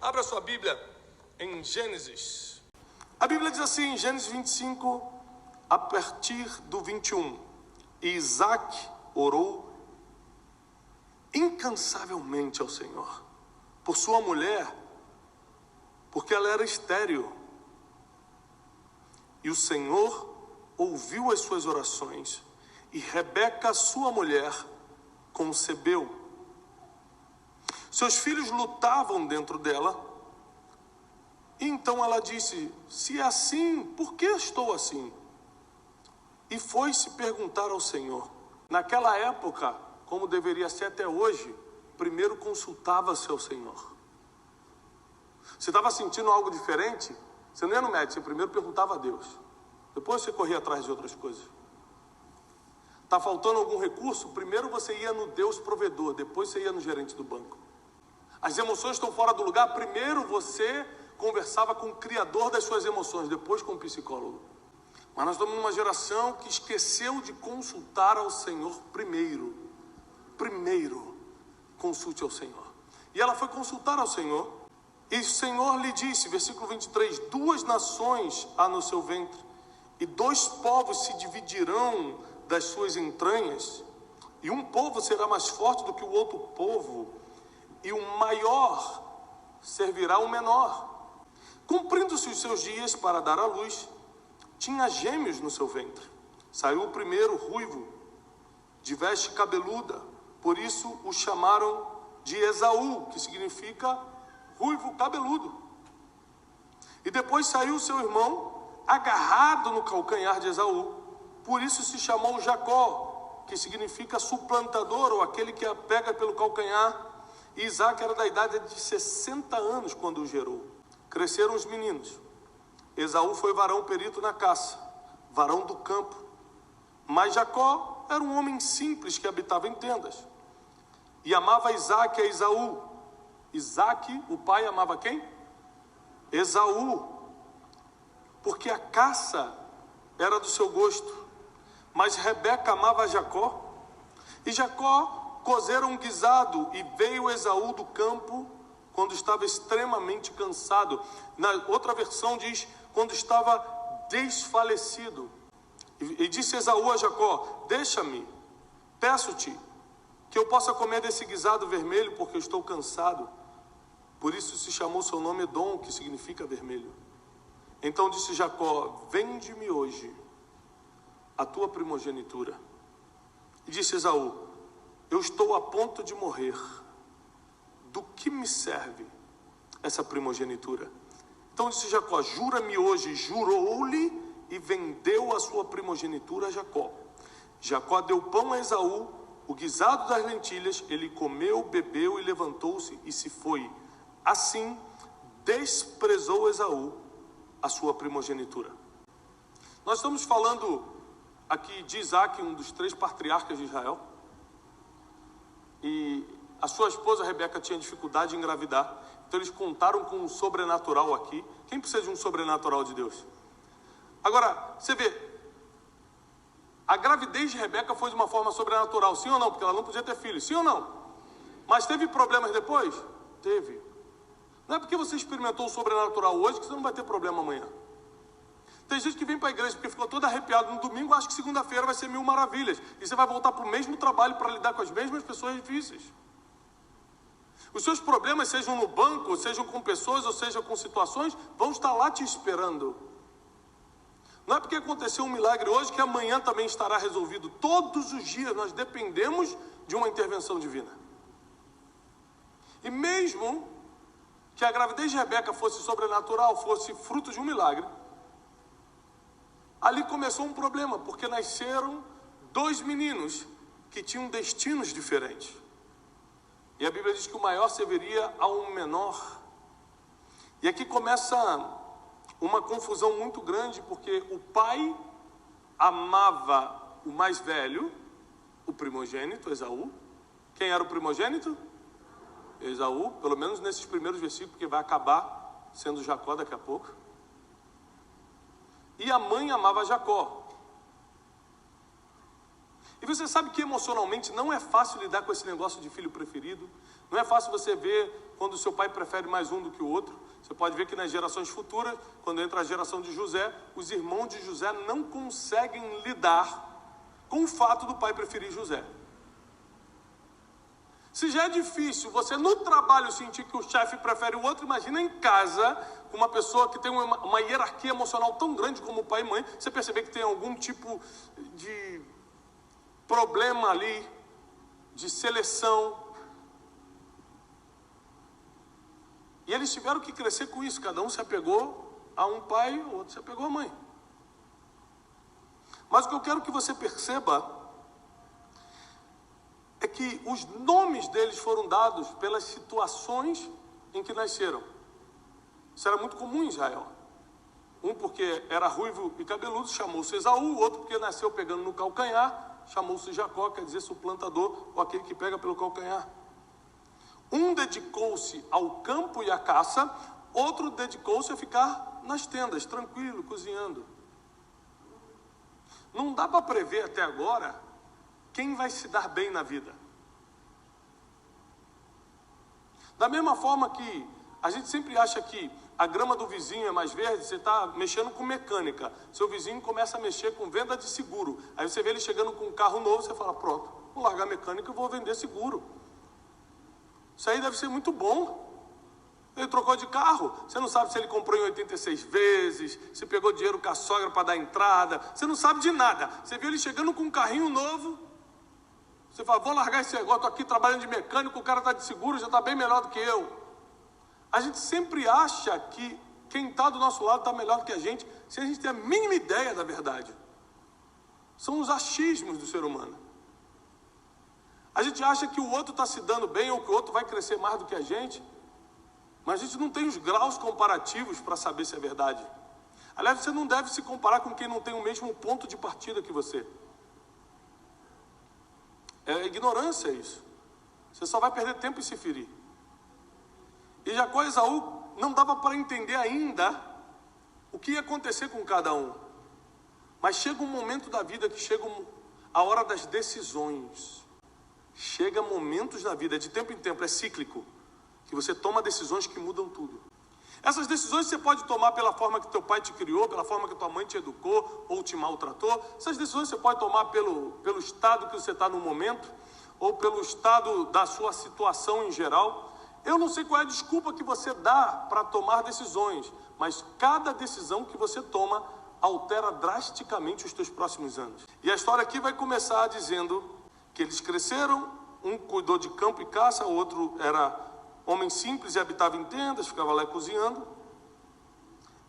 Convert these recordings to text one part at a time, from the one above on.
Abra sua Bíblia em Gênesis. A Bíblia diz assim, em Gênesis 25, a partir do 21. E Isaac orou incansavelmente ao Senhor por sua mulher, porque ela era estéril. E o Senhor ouviu as suas orações, e Rebeca, sua mulher, concebeu. Seus filhos lutavam dentro dela, e então ela disse: se é assim, por que estou assim? E foi-se perguntar ao Senhor. Naquela época, como deveria ser até hoje, primeiro consultava-se ao Senhor. Você estava sentindo algo diferente? Você não ia no médico, você primeiro perguntava a Deus. Depois você corria atrás de outras coisas. Está faltando algum recurso? Primeiro você ia no Deus provedor, depois você ia no gerente do banco. As emoções estão fora do lugar, primeiro você conversava com o criador das suas emoções, depois com o psicólogo. Mas nós estamos numa geração que esqueceu de consultar ao Senhor primeiro. Primeiro, consulte ao Senhor. E ela foi consultar ao Senhor, e o Senhor lhe disse, versículo 23, 2 nações há no seu ventre, e 2 povos se dividirão das suas entranhas, e um povo será mais forte do que o outro povo, e o maior servirá ao menor. Cumprindo-se os seus dias para dar à luz, tinha gêmeos no seu ventre. Saiu o primeiro ruivo, de veste cabeluda, por isso o chamaram de Esaú, que significa ruivo cabeludo. E depois saiu seu irmão, agarrado no calcanhar de Esaú, por isso se chamou Jacó, que significa suplantador, ou aquele que a pega pelo calcanhar. E Isaac era da idade de 60 anos quando o gerou. Cresceram os meninos. Esaú foi varão perito na caça, varão do campo. Mas Jacó era um homem simples que habitava em tendas. E amava Isaac a Esaú. Isaac, o pai, amava quem? Esaú. Porque a caça era do seu gosto. Mas Rebeca amava Jacó. E Jacó cozeram um guisado, e veio Esaú do campo quando estava extremamente cansado. Na outra versão diz, quando estava desfalecido. E disse Esaú a Jacó: deixa-me, peço-te, que eu possa comer desse guisado vermelho, porque eu estou cansado. Por isso se chamou seu nome Edom, que significa vermelho. Então disse Jacó: vende-me hoje a tua primogenitura. E disse Esaú: eu estou a ponto de morrer. Do que me serve essa primogenitura? Então disse Jacó: jura-me hoje. Jurou-lhe e vendeu a sua primogenitura a Jacó. Jacó deu pão a Esaú, o guisado das lentilhas. Ele comeu, bebeu e levantou-se e se foi. Assim desprezou Esaú a sua primogenitura. Nós estamos falando aqui de Isaac, um dos 3 patriarcas de Israel. E a sua esposa Rebeca tinha dificuldade em engravidar. Então eles contaram com um sobrenatural aqui. Quem precisa de um sobrenatural de Deus? Agora, você vê, a gravidez de Rebeca foi de uma forma sobrenatural, sim ou não? Porque ela não podia ter filhos, sim ou não? Mas teve problemas depois? Teve. Não é porque você experimentou o sobrenatural hoje que você não vai ter problema amanhã. Tem gente que vem para a igreja porque ficou todo arrepiado no domingo, acha que segunda-feira vai ser 1000 maravilhas. E você vai voltar para o mesmo trabalho para lidar com as mesmas pessoas difíceis. Os seus problemas, sejam no banco, sejam com pessoas, ou seja com situações, vão estar lá te esperando. Não é porque aconteceu um milagre hoje que amanhã também estará resolvido. Todos os dias nós dependemos de uma intervenção divina. E mesmo que a gravidez de Rebeca fosse sobrenatural, fosse fruto de um milagre, ali começou um problema, porque nasceram 2 meninos que tinham destinos diferentes. E a Bíblia diz que o maior serviria ao menor. E aqui começa uma confusão muito grande, porque o pai amava o mais velho, o primogênito, Esaú. Quem era o primogênito? Esaú, pelo menos nesses primeiros versículos, porque vai acabar sendo Jacó daqui a pouco. E a mãe amava Jacó. E você sabe que emocionalmente não é fácil lidar com esse negócio de filho preferido. Não é fácil você ver quando o seu pai prefere mais um do que o outro. Você pode ver que nas gerações futuras, quando entra a geração de José, os irmãos de José não conseguem lidar com o fato do pai preferir José. Se já é difícil você no trabalho sentir que o chefe prefere o outro, imagina em casa, com uma pessoa que tem uma hierarquia emocional tão grande como o pai e mãe, você perceber que tem algum tipo de problema ali, de seleção. E eles tiveram que crescer com isso, cada um se apegou a um pai, o outro se apegou à mãe. Mas o que eu quero que você perceba é que os nomes deles foram dados pelas situações em que nasceram. Isso era muito comum em Israel. Um porque era ruivo e cabeludo, chamou-se Esaú. O outro porque nasceu pegando no calcanhar, chamou-se Jacó, quer dizer suplantador, ou aquele que pega pelo calcanhar. Um dedicou-se ao campo e à caça, outro dedicou-se a ficar nas tendas, tranquilo, cozinhando. Não dá para prever até agora quem vai se dar bem na vida. Da mesma forma que a gente sempre acha que a grama do vizinho é mais verde, você está mexendo com mecânica. Seu vizinho começa a mexer com venda de seguro. Aí você vê ele chegando com um carro novo, você fala, pronto, vou largar a mecânica e vou vender seguro. Isso aí deve ser muito bom. Ele trocou de carro, você não sabe se ele comprou em 86 vezes, se pegou dinheiro com a sogra para dar entrada, você não sabe de nada. Você viu ele chegando com um carrinho novo, você fala, vou largar esse negócio, estou aqui trabalhando de mecânico, o cara está de seguro, já está bem melhor do que eu. A gente sempre acha que quem está do nosso lado está melhor do que a gente, sem a gente ter a mínima ideia da verdade. São os achismos do ser humano. A gente acha que o outro está se dando bem ou que o outro vai crescer mais do que a gente, mas a gente não tem os graus comparativos para saber se é verdade. Aliás, você não deve se comparar com quem não tem o mesmo ponto de partida que você. É ignorância isso. Você só vai perder tempo e se ferir. E Jacó e Esaú não dava para entender ainda o que ia acontecer com cada um. Mas chega um momento da vida que chega a hora das decisões. Chega momentos na vida, de tempo em tempo, é cíclico, que você toma decisões que mudam tudo. Essas decisões você pode tomar pela forma que teu pai te criou, pela forma que tua mãe te educou ou te maltratou. Essas decisões você pode tomar pelo estado que você está no momento, ou pelo estado da sua situação em geral. Eu não sei qual é a desculpa que você dá para tomar decisões, mas cada decisão que você toma altera drasticamente os teus próximos anos. E a história aqui vai começar dizendo que eles cresceram, um cuidou de campo e caça, o outro era homem simples e habitava em tendas, ficava lá cozinhando.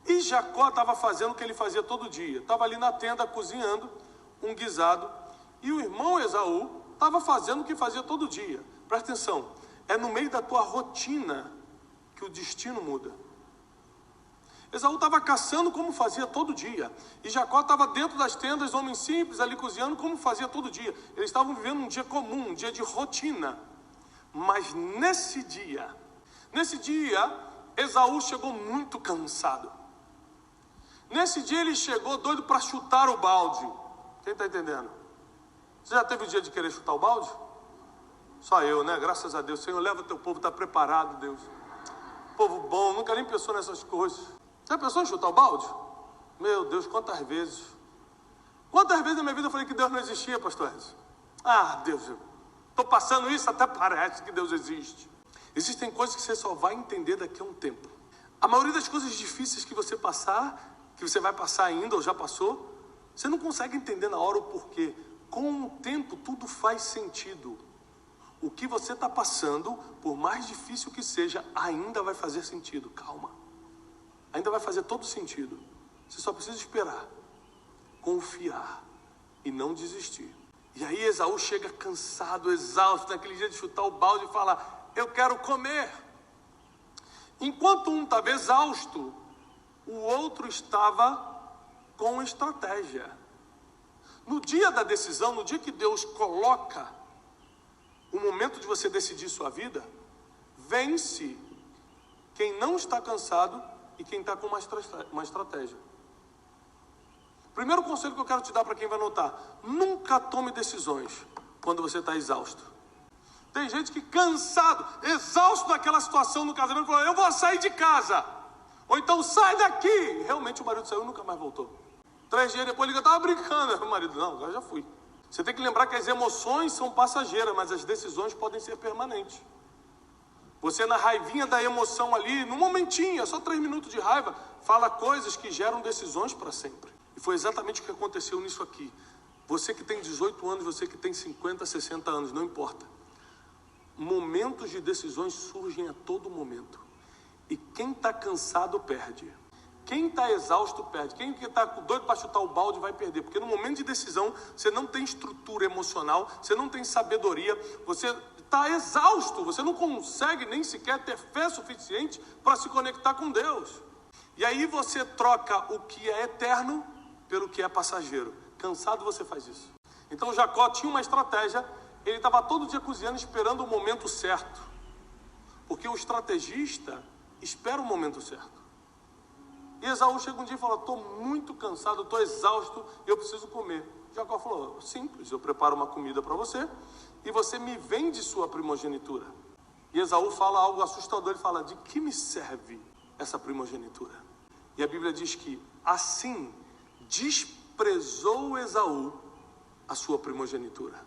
E Jacó estava fazendo o que ele fazia todo dia. Estava ali na tenda cozinhando um guisado. E o irmão Esaú estava fazendo o que fazia todo dia. Presta atenção, é no meio da tua rotina que o destino muda. Esaú estava caçando como fazia todo dia. E Jacó estava dentro das tendas, homem simples, ali cozinhando como fazia todo dia. Eles estavam vivendo um dia comum, um dia de rotina. Mas nesse dia, Esaú chegou muito cansado. Nesse dia ele chegou doido para chutar o balde. Quem está entendendo? Você já teve o dia de querer chutar o balde? Só eu, né? Graças a Deus. Senhor, leva teu povo, está preparado, Deus. Povo bom, nunca nem pensou nessas coisas. Já pensou em chutar o balde? Meu Deus, quantas vezes? Quantas vezes na minha vida eu falei que Deus não existia, pastor Edson? Ah, Deus, estou passando isso, até parece que Deus existe. Existem coisas que você só vai entender daqui a um tempo. A maioria das coisas difíceis que você vai passar ainda ou já passou, você não consegue entender na hora o porquê. Com o tempo tudo faz sentido. O que você está passando, por mais difícil que seja, ainda vai fazer sentido. Calma. Ainda vai fazer todo sentido. Você só precisa esperar, confiar e não desistir. E aí Esaú chega cansado, exausto, naquele dia de chutar o balde e fala, eu quero comer. Enquanto um estava exausto, o outro estava com estratégia. No dia da decisão, no dia que Deus coloca o momento de você decidir sua vida, vence quem não está cansado e quem está com uma estratégia. Primeiro conselho que eu quero te dar para quem vai anotar: nunca tome decisões quando você está exausto. Tem gente que cansado, exausto daquela situação no casamento, falou: eu vou sair de casa. Ou então, sai daqui. Realmente o marido saiu e nunca mais voltou. 3 dias depois liga: estava brincando. O marido: não, agora já fui. Você tem que lembrar que as emoções são passageiras, mas as decisões podem ser permanentes. Você, na raivinha da emoção ali, num momentinho, é só 3 minutos de raiva, fala coisas que geram decisões para sempre. E foi exatamente o que aconteceu nisso aqui. Você que tem 18 anos, você que tem 50, 60 anos, não importa. Momentos de decisões surgem a todo momento. E quem está cansado perde. Quem está exausto perde. Quem está doido para chutar o balde vai perder. Porque no momento de decisão, você não tem estrutura emocional, você não tem sabedoria, você está exausto, você não consegue nem sequer ter fé suficiente para se conectar com Deus. E aí você troca o que é eterno pelo que é passageiro. Cansado você faz isso. Então Jacó tinha uma estratégia, ele estava todo dia cozinhando esperando o momento certo. Porque o estrategista espera o momento certo. E Esaú chega um dia e fala: estou muito cansado, estou exausto, eu preciso comer. Jacó falou: simples, eu preparo uma comida para você e você me vende sua primogenitura. E Esaú fala algo assustador, ele fala: de que me serve essa primogenitura? E a Bíblia diz que assim desprezou Esaú a sua primogenitura.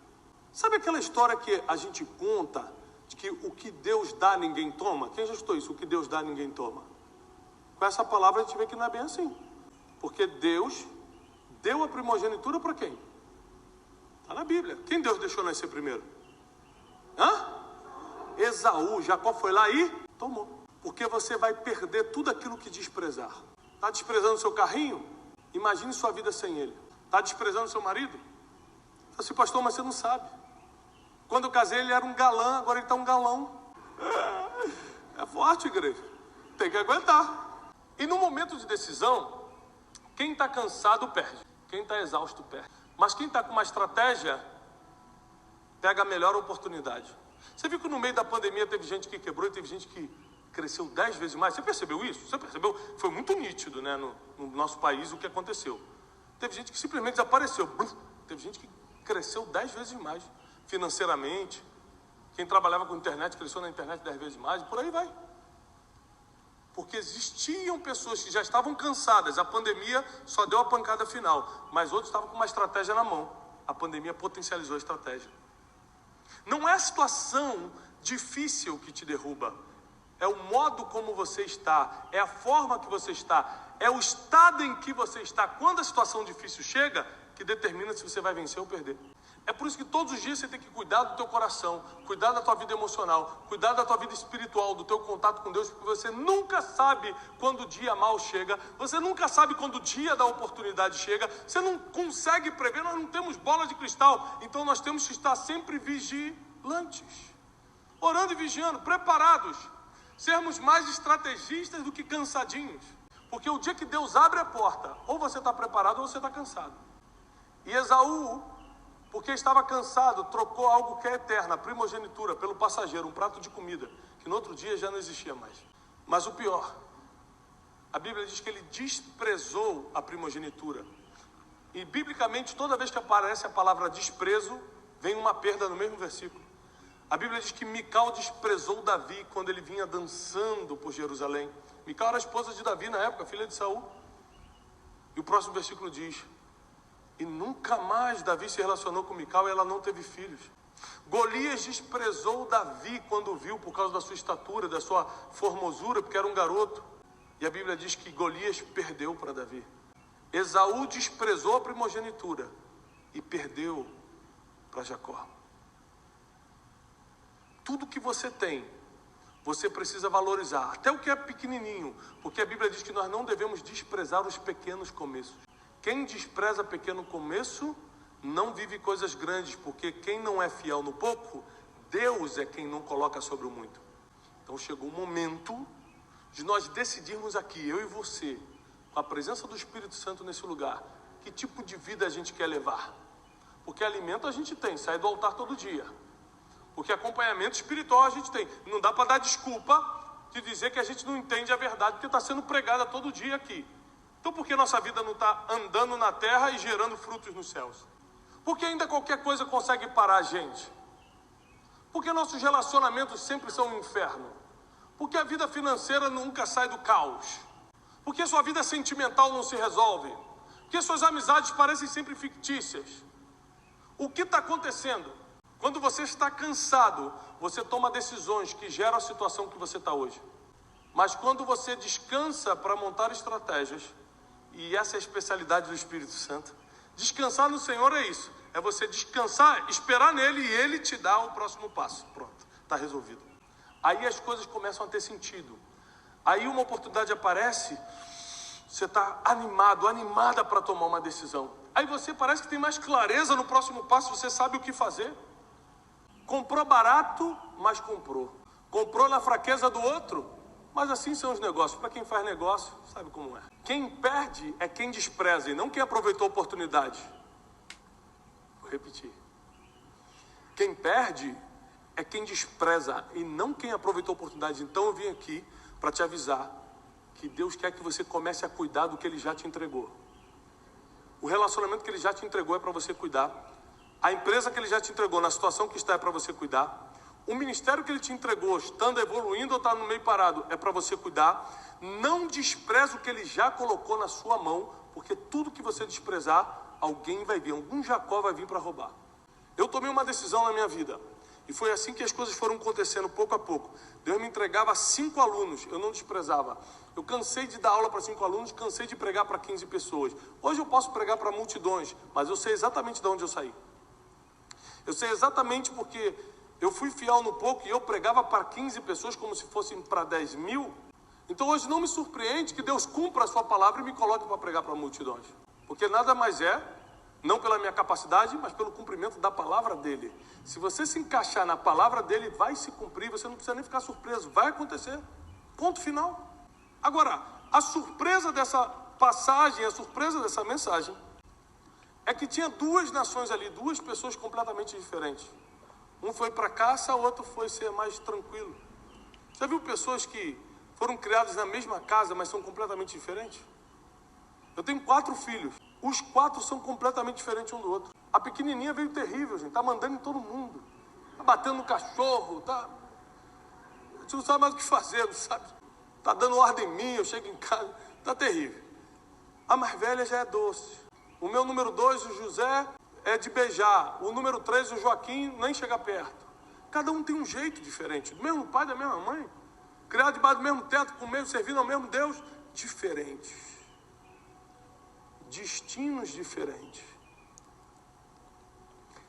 Sabe aquela história que a gente conta de que o que Deus dá ninguém toma? Quem já escutou isso? O que Deus dá ninguém toma. Com essa palavra a gente vê que não é bem assim. Porque Deus deu a primogenitura para quem? Está na Bíblia. Quem Deus deixou nascer primeiro? Esaú. Jacó foi lá e tomou. Porque você vai perder tudo aquilo que desprezar. Está desprezando seu carrinho? Imagine sua vida sem ele. Está desprezando seu marido? Fala assim: pastor, mas você não sabe. Quando eu casei ele era um galã, agora ele está um galão. É forte, igreja. Tem que aguentar. E no momento de decisão, quem está cansado perde. Quem está exausto perde. Mas quem está com uma estratégia, pega a melhor oportunidade. Você viu que no meio da pandemia teve gente que quebrou e teve gente que cresceu 10 vezes mais. Você percebeu isso? Você percebeu? Foi muito nítido, né, no nosso país o que aconteceu. Teve gente que simplesmente desapareceu. Teve gente que cresceu 10 vezes mais financeiramente. Quem trabalhava com internet cresceu na internet 10 vezes mais. E por aí vai. Porque existiam pessoas que já estavam cansadas. A pandemia só deu a pancada final. Mas outros estavam com uma estratégia na mão. A pandemia potencializou a estratégia. Não é a situação difícil que te derruba. É o modo como você está. É a forma que você está. É o estado em que você está. Quando a situação difícil chega, que determina se você vai vencer ou perder. É por isso que todos os dias você tem que cuidar do teu coração, cuidar da tua vida emocional, cuidar da tua vida espiritual, do teu contato com Deus, porque você nunca sabe quando o dia mal chega, você nunca sabe quando o dia da oportunidade chega, você não consegue prever, nós não temos bola de cristal, então nós temos que estar sempre vigilantes, orando e vigiando, preparados, sermos mais estrategistas do que cansadinhos, porque o dia que Deus abre a porta, ou você está preparado ou você está cansado. E Esaú, porque estava cansado, trocou algo que é eterno, a primogenitura, pelo passageiro, um prato de comida, que no outro dia já não existia mais. Mas o pior, a Bíblia diz que ele desprezou a primogenitura. E biblicamente, toda vez que aparece a palavra desprezo, vem uma perda no mesmo versículo. A Bíblia diz que Mical desprezou Davi quando ele vinha dançando por Jerusalém. Mical era a esposa de Davi na época, filha de Saul. E o próximo versículo diz: e nunca mais Davi se relacionou com Mical e ela não teve filhos. Golias desprezou Davi quando viu, por causa da sua estatura, da sua formosura, porque era um garoto. E a Bíblia diz que Golias perdeu para Davi. Esaú desprezou a primogenitura e perdeu para Jacó. Tudo que você tem, você precisa valorizar, até o que é pequenininho, porque a Bíblia diz que nós não devemos desprezar os pequenos começos. Quem despreza pequeno começo, não vive coisas grandes, porque quem não é fiel no pouco, Deus é quem não coloca sobre o muito. Então chegou o momento de nós decidirmos aqui, eu e você, com a presença do Espírito Santo nesse lugar, que tipo de vida a gente quer levar. Porque alimento a gente tem, sai do altar todo dia. Porque acompanhamento espiritual a gente tem. Não dá para dar desculpa de dizer que a gente não entende a verdade, porque está sendo pregada todo dia aqui. Então por que nossa vida não está andando na terra e gerando frutos nos céus? Porque ainda qualquer coisa consegue parar a gente? Porque nossos relacionamentos sempre são um inferno? Porque a vida financeira nunca sai do caos? Porque sua vida sentimental não se resolve? Porque suas amizades parecem sempre fictícias? O que está acontecendo? Quando você está cansado, você toma decisões que geram a situação que você está hoje. Mas quando você descansa para montar estratégias, e essa é a especialidade do Espírito Santo, descansar no Senhor é isso. É você descansar, esperar nele e ele te dá o próximo passo. Pronto, está resolvido. Aí as coisas começam a ter sentido. Aí uma oportunidade aparece, você está animado, animada para tomar uma decisão. Aí você parece que tem mais clareza no próximo passo, você sabe o que fazer. Comprou barato, mas comprou. Comprou na fraqueza do outro, mas assim são os negócios. Para quem faz negócio, sabe como é. Quem perde é quem despreza e não quem aproveitou a oportunidade. Vou repetir. Quem perde é quem despreza e não quem aproveitou a oportunidade. Então eu vim aqui para te avisar que Deus quer que você comece a cuidar do que Ele já te entregou. O relacionamento que Ele já te entregou é para você cuidar. A empresa que Ele já te entregou, na situação que está, é para você cuidar. O ministério que Ele te entregou, estando evoluindo ou está no meio parado, é para você cuidar. Não despreze o que Ele já colocou na sua mão, porque tudo que você desprezar, alguém vai vir, algum Jacó vai vir para roubar. Eu tomei uma decisão na minha vida, e foi assim que as coisas foram acontecendo pouco a pouco. Deus me entregava 5 alunos, eu não desprezava. Eu cansei de dar aula para 5 alunos, cansei de pregar para 15 pessoas. Hoje eu posso pregar para multidões, mas eu sei exatamente de onde eu saí. Eu sei exatamente porque eu fui fiel no pouco e eu pregava para 15 pessoas como se fossem para 10 mil. Então hoje não me surpreende que Deus cumpra a sua palavra e me coloque para pregar para multidões. Porque nada mais é, não pela minha capacidade, mas pelo cumprimento da palavra dele. Se você se encaixar na palavra dele, vai se cumprir, você não precisa nem ficar surpreso, vai acontecer. Ponto final. Agora, a surpresa dessa passagem, a surpresa dessa mensagem, é que tinha 2 nações ali, 2 pessoas completamente diferentes. Um foi para caça, o outro foi ser mais tranquilo. Você viu pessoas que foram criadas na mesma casa, mas são completamente diferentes? Eu tenho 4 filhos. Os 4 são completamente diferentes um do outro. A pequenininha veio terrível, gente. Tá mandando em todo mundo. Tá batendo no cachorro, tá... A gente não sabe mais o que fazer, não sabe? Tá dando ordem em mim, eu chego em casa. Tá terrível. A mais velha já é doce. O meu número 2, o José, é de beijar. O número 3, o Joaquim, nem chega perto. Cada um tem um jeito diferente. Do mesmo pai, da mesma mãe. Criado debaixo do mesmo teto, com o mesmo, servindo ao mesmo Deus. Diferentes. Destinos diferentes.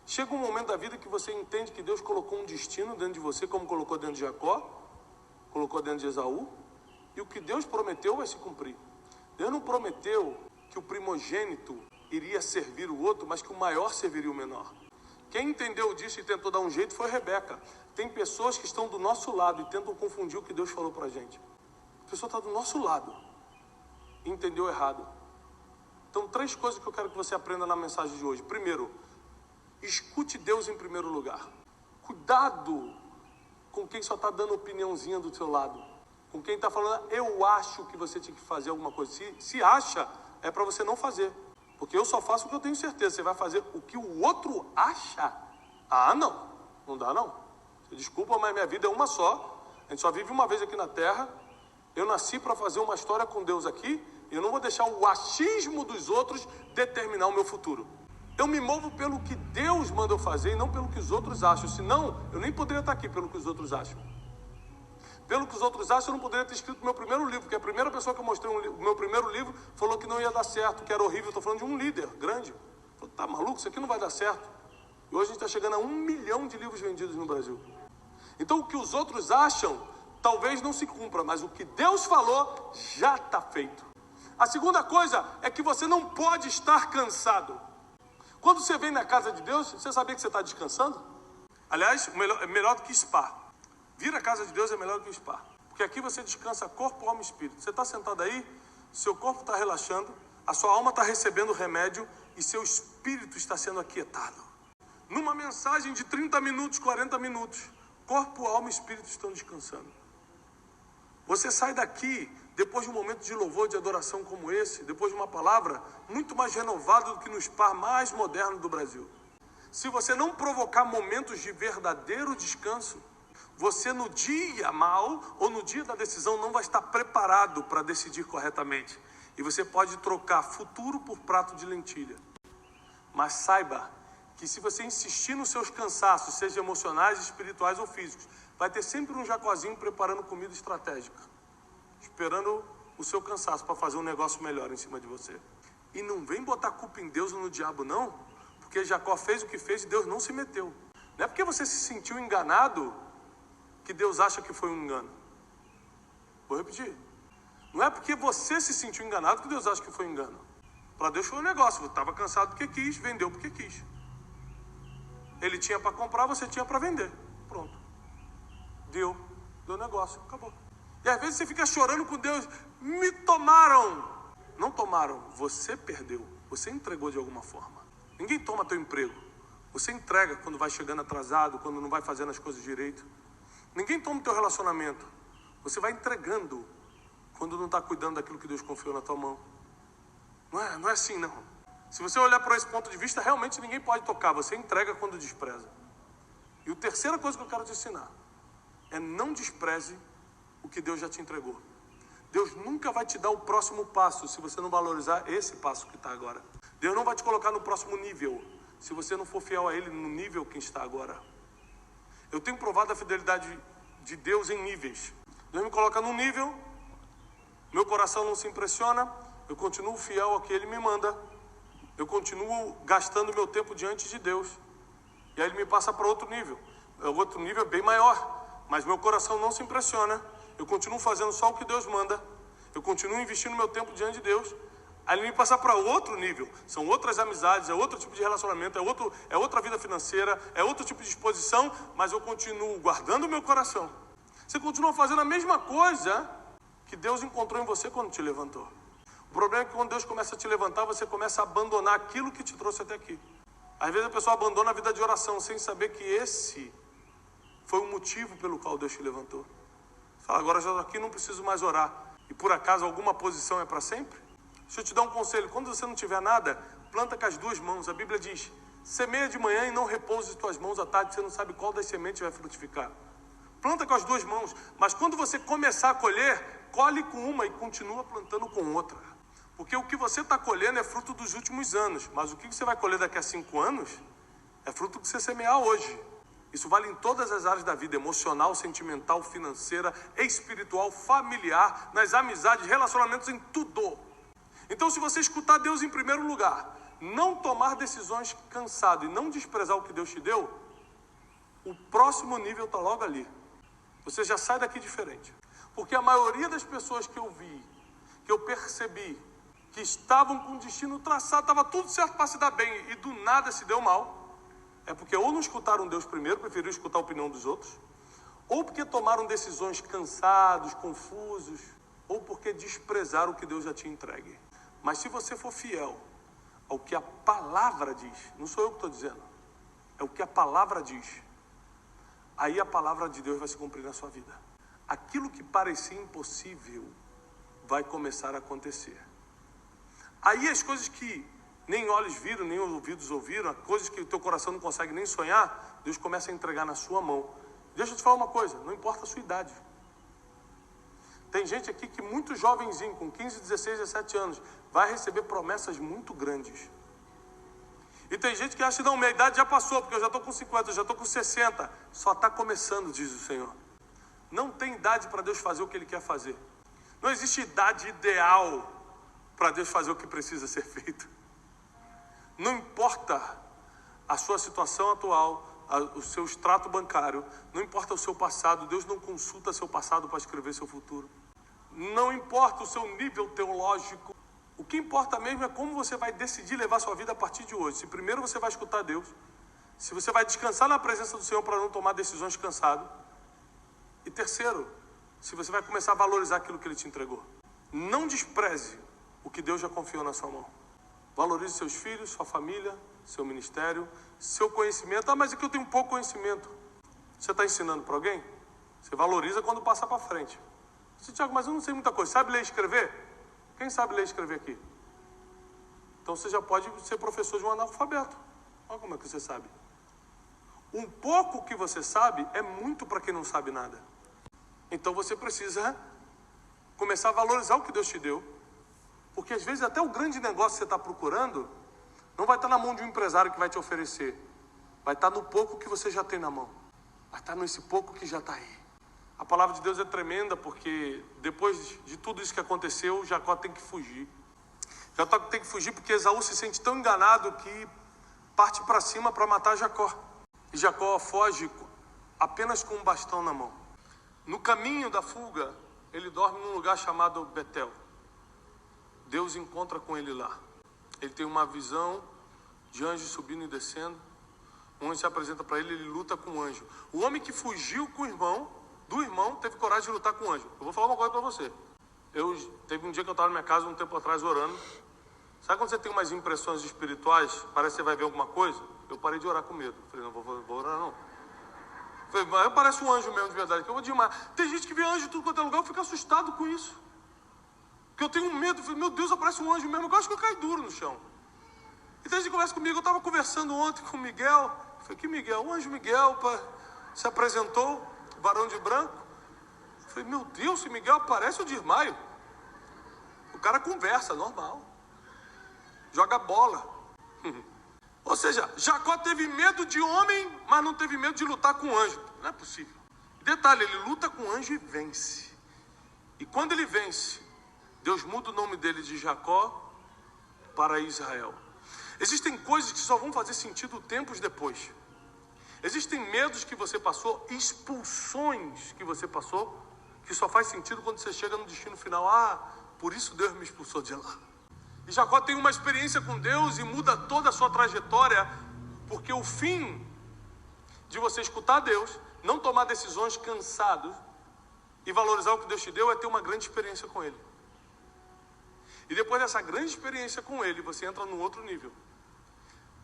Chega um momento da vida que você entende que Deus colocou um destino dentro de você, como colocou dentro de Jacó, colocou dentro de Esaú, e o que Deus prometeu vai se cumprir. Deus não prometeu que o primogênito iria servir o outro, mas que o maior serviria o menor. Quem entendeu disso e tentou dar um jeito foi Rebeca. Tem pessoas que estão do nosso lado e tentam confundir o que Deus falou pra gente. A pessoa está do nosso lado e entendeu errado. Então, 3 coisas que eu quero que você aprenda na mensagem de hoje. Primeiro, escute Deus em primeiro lugar. Cuidado com quem só está dando opiniãozinha do seu lado. Com quem está falando, eu acho que você tinha que fazer alguma coisa. Se acha, é para você não fazer. Porque eu só faço o que eu tenho certeza. Você vai fazer o que o outro acha? Ah, não. Não dá, não. Desculpa, mas minha vida é uma só. A gente só vive uma vez aqui na Terra. Eu nasci para fazer uma história com Deus aqui. E eu não vou deixar o achismo dos outros determinar o meu futuro. Eu me movo pelo que Deus manda eu fazer e não pelo que os outros acham. Senão, eu nem poderia estar aqui pelo que os outros acham. Pelo que os outros acham, eu não poderia ter escrito meu primeiro livro. Porque a primeira pessoa que eu mostrei o meu primeiro livro falou que não ia dar certo, que era horrível. Estou falando de um líder grande. Falei, tá maluco? Isso aqui não vai dar certo. E hoje a gente está chegando a 1 milhão de livros vendidos no Brasil. Então, o que os outros acham, talvez não se cumpra. Mas o que Deus falou, já está feito. A segunda coisa é que você não pode estar cansado. Quando você vem na casa de Deus, você sabia que você está descansando? Aliás, é melhor do que spa. Vir à casa de Deus é melhor do que spa. Porque aqui você descansa corpo, alma e espírito. Você está sentado aí, seu corpo está relaxando, a sua alma está recebendo remédio e seu espírito está sendo aquietado. Numa mensagem de 30 minutos, 40 minutos, corpo, alma e espírito estão descansando. Você sai daqui depois de um momento de louvor, de adoração como esse, depois de uma palavra muito mais renovada do que no spa mais moderno do Brasil. Se você não provocar momentos de verdadeiro descanso, você no dia mal ou no dia da decisão não vai estar preparado para decidir corretamente. E você pode trocar futuro por prato de lentilha. Mas saiba que se você insistir nos seus cansaços, seja emocionais, espirituais ou físicos, vai ter sempre um Jacozinho preparando comida estratégica, esperando o seu cansaço para fazer um negócio melhor em cima de você. E não vem botar culpa em Deus ou no diabo não, porque Jacó fez o que fez e Deus não se meteu. Não é porque você se sentiu enganado que Deus acha que foi um engano. Vou repetir. Não é porque você se sentiu enganado que Deus acha que foi um engano. Para Deus foi um negócio. Você estava cansado porque quis, vendeu porque quis. Ele tinha para comprar, você tinha para vender. Pronto. Deu negócio, acabou. E às vezes você fica chorando com Deus. Me tomaram. Não tomaram, você perdeu. Você entregou de alguma forma. Ninguém toma teu emprego. Você entrega quando vai chegando atrasado, quando não vai fazendo as coisas direito. Ninguém toma o teu relacionamento. Você vai entregando quando não está cuidando daquilo que Deus confiou na tua mão. Não é assim, não. Se você olhar por esse ponto de vista, realmente ninguém pode tocar. Você entrega quando despreza. E a terceira coisa que eu quero te ensinar é não despreze o que Deus já te entregou. Deus nunca vai te dar o próximo passo se você não valorizar esse passo que está agora. Deus não vai te colocar no próximo nível se você não for fiel a Ele no nível que está agora. Eu tenho provado a fidelidade de Deus em níveis. Deus me coloca num nível, meu coração não se impressiona, eu continuo fiel ao que Ele me manda, eu continuo gastando meu tempo diante de Deus. E aí Ele me passa para outro nível. O outro nível é bem maior, mas meu coração não se impressiona. Eu continuo fazendo só o que Deus manda. Eu continuo investindo meu tempo diante de Deus. Aí Ele me passa para outro nível. São outras amizades, é outro tipo de relacionamento, é outra vida financeira, é outro tipo de exposição, mas eu continuo guardando o meu coração. Você continua fazendo a mesma coisa que Deus encontrou em você quando te levantou. O problema é que quando Deus começa a te levantar, você começa a abandonar aquilo que te trouxe até aqui. Às vezes a pessoa abandona a vida de oração sem saber que esse foi o motivo pelo qual Deus te levantou. Fala, agora já estou aqui, não preciso mais orar. E por acaso alguma posição é para sempre? Deixa eu te dar um conselho. Quando você não tiver nada, planta com as duas mãos. A Bíblia diz, semeia de manhã e não repouse as tuas mãos à tarde. Você não sabe qual das sementes vai frutificar. Planta com as duas mãos. Mas quando você começar a colher, colhe com uma e continua plantando com outra. Porque o que você está colhendo é fruto dos últimos anos. Mas o que você vai colher daqui a 5 anos é fruto do que você semear hoje. Isso vale em todas as áreas da vida, emocional, sentimental, financeira, espiritual, familiar, nas amizades, relacionamentos, em tudo. Então, se você escutar Deus em primeiro lugar, não tomar decisões cansado e não desprezar o que Deus te deu, o próximo nível está logo ali. Você já sai daqui diferente. Porque a maioria das pessoas que eu vi, que eu percebi, que estavam com o destino traçado, estava tudo certo para se dar bem e do nada se deu mal, é porque ou não escutaram Deus primeiro, preferiram escutar a opinião dos outros, ou porque tomaram decisões cansados, confusos, ou porque desprezaram o que Deus já tinha entregue. Mas se você for fiel ao que a palavra diz, não sou eu que estou dizendo, é o que a palavra diz, aí a palavra de Deus vai se cumprir na sua vida. Aquilo que parecia impossível vai começar a acontecer. Aí as coisas que nem olhos viram, nem ouvidos ouviram, coisas que o teu coração não consegue nem sonhar, Deus começa a entregar na sua mão. Deixa eu te falar uma coisa, não importa a sua idade. Tem gente aqui que muito jovenzinho, com 15, 16, 17 anos, vai receber promessas muito grandes. E tem gente que acha que não, minha idade já passou, porque eu já estou com 50, eu já estou com 60. Só está começando, diz o Senhor. Não tem idade para Deus fazer o que Ele quer fazer. Não existe idade ideal para Deus fazer o que precisa ser feito. Não importa a sua situação atual, o seu extrato bancário, não importa o seu passado, Deus não consulta seu passado para escrever seu futuro. Não importa o seu nível teológico, o que importa mesmo é como você vai decidir levar sua vida a partir de hoje. Se primeiro você vai escutar Deus, se você vai descansar na presença do Senhor para não tomar decisões cansado, e terceiro, se você vai começar a valorizar aquilo que Ele te entregou. Não despreze o que Deus já confiou na sua mão. Valorize seus filhos, sua família, seu ministério, seu conhecimento. Ah, mas aqui eu tenho pouco conhecimento. Você está ensinando para alguém? Você valoriza quando passa para frente. Disse, Tiago, mas eu não sei muita coisa. Sabe ler e escrever? Quem sabe ler e escrever aqui? Então você já pode ser professor de um analfabeto. Olha como é que você sabe. Um pouco que você sabe é muito para quem não sabe nada. Então você precisa começar a valorizar o que Deus te deu. Porque às vezes até o grande negócio que você está procurando não vai estar na mão de um empresário que vai te oferecer. Vai estar no pouco que você já tem na mão. Vai estar nesse pouco que já está aí. A palavra de Deus é tremenda porque depois de tudo isso que aconteceu, Jacó tem que fugir. Jacó tem que fugir porque Esaú se sente tão enganado que parte para cima para matar Jacó. E Jacó foge apenas com um bastão na mão. No caminho da fuga, ele dorme num lugar chamado Betel. Deus encontra com ele lá. Ele tem uma visão de anjos subindo e descendo. Um anjo se apresenta para ele, ele luta com o anjo. O homem que fugiu com o irmão, do irmão, teve coragem de lutar com o anjo. Eu vou falar uma coisa para você. Teve um dia que eu estava na minha casa, um tempo atrás, orando. Sabe quando você tem umas impressões espirituais, parece que você vai ver alguma coisa? Eu parei de orar com medo. Falei, não, vou orar não. Falei, mas parece um anjo mesmo de verdade, que eu vou demais. Tem gente que vê anjo em tudo quanto é lugar, eu fico assustado com isso. Porque eu tenho medo, falei, meu Deus, aparece um anjo mesmo, eu acho que eu caio duro no chão. Então ele conversa comigo, eu estava conversando ontem com o Miguel. Falei, que Miguel? O anjo Miguel se apresentou, varão de branco. Falei, meu Deus, se Miguel aparece, eu desmaio. O cara conversa, normal. Joga bola. Ou seja, Jacó teve medo de homem, mas não teve medo de lutar com anjo. Não é possível. Detalhe, ele luta com anjo e vence. E quando ele vence, Deus muda o nome dele de Jacó para Israel. Existem coisas que só vão fazer sentido tempos depois. Existem medos que você passou, expulsões que você passou, que só faz sentido quando você chega no destino final. Ah, por isso Deus me expulsou de lá. E Jacó tem uma experiência com Deus e muda toda a sua trajetória, porque o fim de você escutar Deus, não tomar decisões cansados e valorizar o que Deus te deu é ter uma grande experiência com Ele. E depois dessa grande experiência com Ele, você entra num outro nível.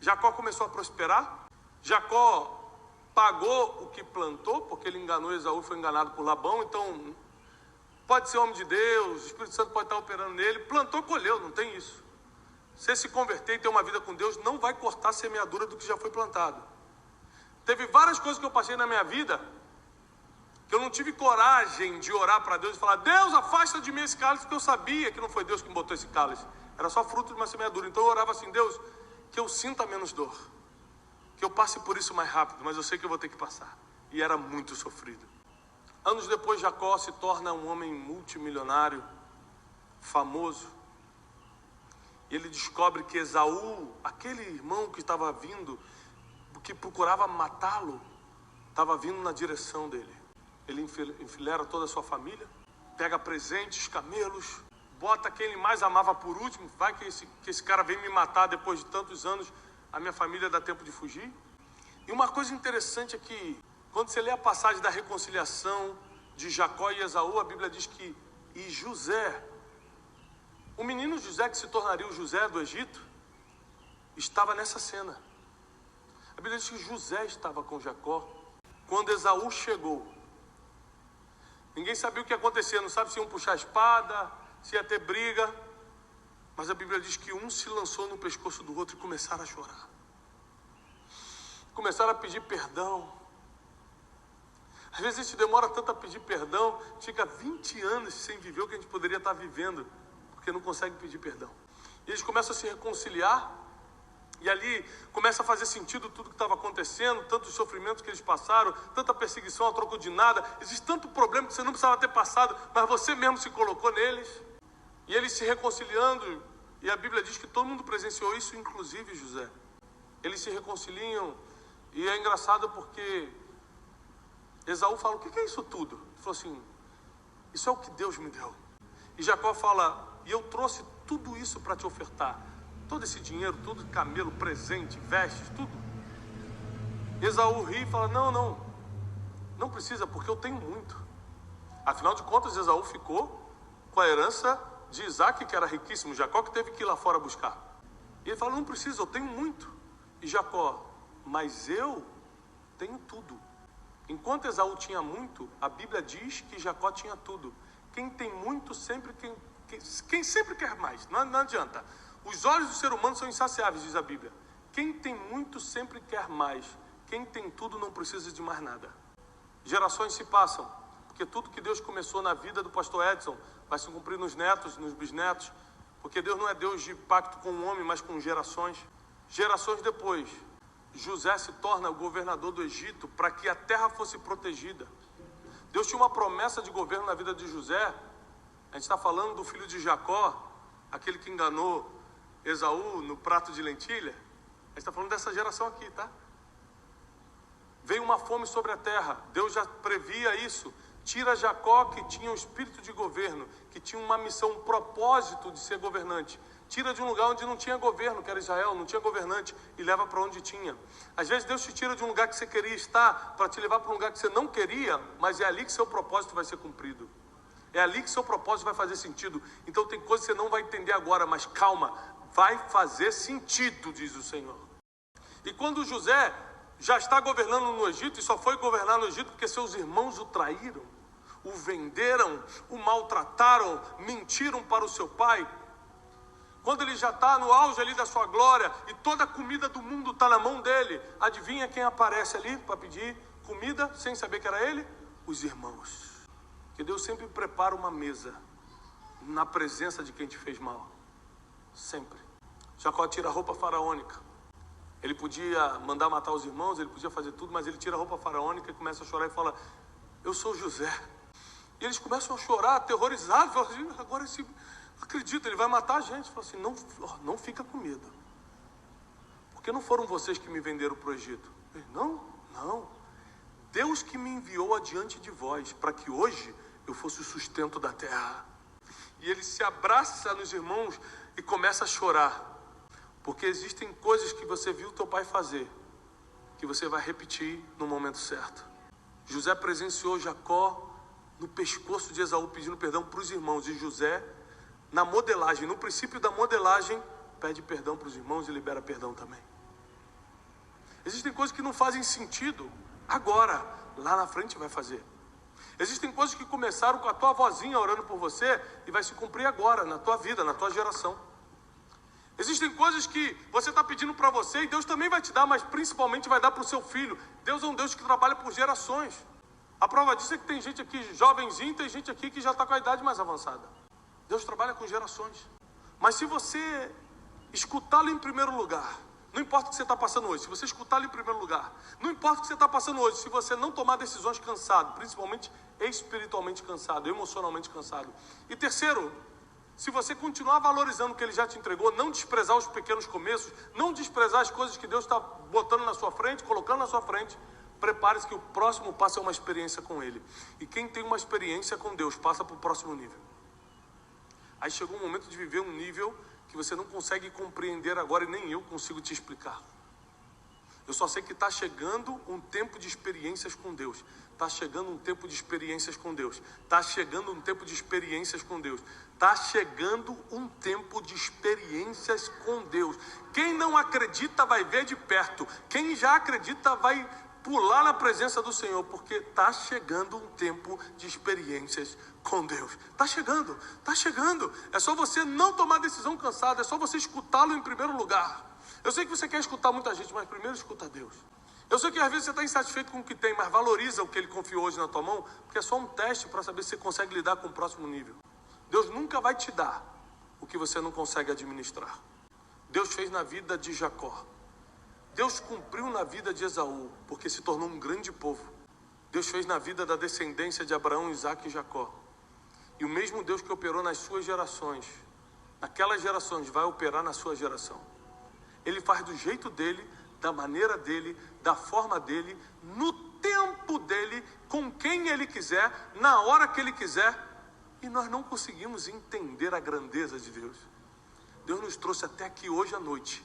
Jacó começou a prosperar. Jacó pagou o que plantou, porque ele enganou Esaú, foi enganado por Labão. Então, pode ser homem de Deus, o Espírito Santo pode estar operando nele. Plantou, colheu, não tem isso. Você se converter e ter uma vida com Deus, não vai cortar a semeadura do que já foi plantado. Teve várias coisas que eu passei na minha vida, que eu não tive coragem de orar para Deus e falar, Deus, afasta de mim esse cálice, porque eu sabia que não foi Deus que me botou esse cálice. Era só fruto de uma semeadura. Então eu orava assim, Deus, que eu sinta menos dor, que eu passe por isso mais rápido, mas eu sei que eu vou ter que passar. E era muito sofrido. Anos depois, Jacó se torna um homem multimilionário, famoso. E ele descobre que Esaú, aquele irmão que estava vindo, que procurava matá-lo, estava vindo na direção dele. Ele enfileira toda a sua família, pega presentes, camelos, bota quem ele mais amava por último. Vai que esse cara vem me matar depois de tantos anos, a minha família dá tempo de fugir. E uma coisa interessante é que, quando você lê a passagem da reconciliação de Jacó e Esaú, a Bíblia diz que e José, o menino José que se tornaria o José do Egito, estava nessa cena. A Bíblia diz que José estava com Jacó quando Esaú chegou. Ninguém sabia o que ia acontecer, não sabe se iam puxar a espada, se ia ter briga. Mas a Bíblia diz que um se lançou no pescoço do outro e começaram a chorar. Começaram a pedir perdão. Às vezes a gente demora tanto a pedir perdão, fica 20 anos sem viver o que a gente poderia estar vivendo, porque não consegue pedir perdão. E eles começam a se reconciliar, e ali começa a fazer sentido tudo que estava acontecendo, tantos sofrimentos que eles passaram, tanta perseguição a troco de nada. Existe tanto problema que você não precisava ter passado, mas você mesmo se colocou neles. E eles se reconciliando, e a Bíblia diz que todo mundo presenciou isso, inclusive José. Eles se reconciliam, e é engraçado porque Esaú fala, o que é isso tudo? Ele falou assim, isso é o que Deus me deu. E Jacó fala, e eu trouxe tudo isso para te ofertar. Todo esse dinheiro, tudo, camelo, presente, vestes, tudo. Esaú ri e fala, não precisa, porque eu tenho muito. Afinal de contas, Esaú ficou com a herança de Isaac, que era riquíssimo. Jacó que teve que ir lá fora buscar. E ele fala, não precisa, eu tenho muito. E Jacó, mas eu tenho tudo. Enquanto Esaú tinha muito, a Bíblia diz que Jacó tinha tudo. Quem tem muito sempre quem sempre quer mais. Não adianta. Os olhos do ser humano são insaciáveis, diz a Bíblia. Quem tem muito sempre quer mais. Quem tem tudo não precisa de mais nada. Gerações se passam, porque tudo que Deus começou na vida do pastor Edson vai se cumprir nos netos, nos bisnetos, porque Deus não é Deus de pacto com o homem, mas com gerações. Gerações depois, José se torna o governador do Egito para que a terra fosse protegida. Deus tinha uma promessa de governo na vida de José. A gente está falando do filho de Jacó, aquele que enganou Esaú no prato de lentilha. A gente está falando dessa geração aqui, tá? Veio uma fome sobre a terra. Deus já previa isso. Tira Jacó, que tinha um espírito de governo, que tinha uma missão, um propósito de ser governante. Tira de um lugar onde não tinha governo, que era Israel, não tinha governante, e leva para onde tinha. Às vezes Deus te tira de um lugar que você queria estar, para te levar para um lugar que você não queria, mas é ali que seu propósito vai ser cumprido. É ali que seu propósito vai fazer sentido. Então tem coisas que você não vai entender agora, mas calma, vai fazer sentido, diz o Senhor. E quando José já está governando no Egito, e só foi governar no Egito porque seus irmãos o traíram, o venderam, o maltrataram, mentiram para o seu pai. Quando ele já está no auge ali da sua glória e toda a comida do mundo está na mão dele, adivinha quem aparece ali para pedir comida sem saber que era ele? Os irmãos. Que Deus sempre prepara uma mesa na presença de quem te fez mal. Sempre. Jacó tira a roupa faraônica. Ele podia mandar matar os irmãos, ele podia fazer tudo, mas ele tira a roupa faraônica e começa a chorar e fala: eu sou José. E eles começam a chorar, aterrorizados. Falam assim, agora esse... acredita, ele vai matar a gente. Fala assim, não fica com medo. Porque não foram vocês que me venderam para o Egito. Ele, não. Deus que me enviou adiante de vós, para que hoje eu fosse o sustento da terra. E ele se abraça nos irmãos e começa a chorar. Porque existem coisas que você viu teu pai fazer, que você vai repetir no momento certo. José presenciou Jacó no pescoço de Esaú pedindo perdão para os irmãos. E José, na modelagem, no princípio da modelagem, pede perdão para os irmãos e libera perdão também. Existem coisas que não fazem sentido agora, lá na frente vai fazer. Existem coisas que começaram com a tua vozinha orando por você e vai se cumprir agora, na tua vida, na tua geração. Existem coisas que você está pedindo para você e Deus também vai te dar, mas principalmente vai dar para o seu filho. Deus é um Deus que trabalha por gerações. A prova disso é que tem gente aqui jovenzinho, tem gente aqui que já está com a idade mais avançada. Deus trabalha com gerações. Mas se você escutá-lo em primeiro lugar, não importa o que você está passando hoje, se você escutá-lo em primeiro lugar, não importa o que você está passando hoje, se você não tomar decisões cansado, principalmente espiritualmente cansado, emocionalmente cansado. E terceiro, se você continuar valorizando o que Ele já te entregou, não desprezar os pequenos começos, não desprezar as coisas que Deus está botando na sua frente, colocando na sua frente, prepare-se que o próximo passo é uma experiência com Ele. E quem tem uma experiência com Deus passa para o próximo nível. Aí chegou um momento de viver um nível que você não consegue compreender agora e nem eu consigo te explicar. Eu só sei que está chegando um tempo de experiências com Deus. Está chegando um tempo de experiências com Deus. Está chegando um tempo de experiências com Deus. Está chegando um tempo de experiências com Deus. Quem não acredita vai ver de perto. Quem já acredita vai pular na presença do Senhor, porque está chegando um tempo de experiências com Deus. Está chegando. É só você não tomar decisão cansada, é só você escutá-lo em primeiro lugar. Eu sei que você quer escutar muita gente, mas primeiro escuta Deus. Eu sei que às vezes você está insatisfeito com o que tem, mas valoriza o que Ele confiou hoje na tua mão, porque é só um teste para saber se você consegue lidar com o próximo nível. Deus nunca vai te dar o que você não consegue administrar. Deus fez na vida de Jacó. Deus cumpriu na vida de Esaú, porque se tornou um grande povo. Deus fez na vida da descendência de Abraão, Isaque e Jacó. E o mesmo Deus que operou nas suas gerações, naquelas gerações, vai operar na sua geração. Ele faz do jeito dele, da maneira dele, da forma dele, no tempo dele, com quem ele quiser, na hora que ele quiser. E nós não conseguimos entender a grandeza de Deus. Deus nos trouxe até aqui hoje à noite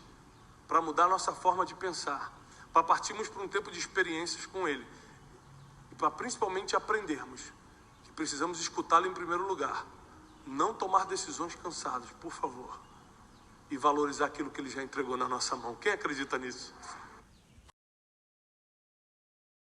para mudar nossa forma de pensar, para partirmos para um tempo de experiências com Ele e para principalmente aprendermos que precisamos escutá-lo em primeiro lugar, não tomar decisões cansadas, por favor, e valorizar aquilo que Ele já entregou na nossa mão. Quem acredita nisso?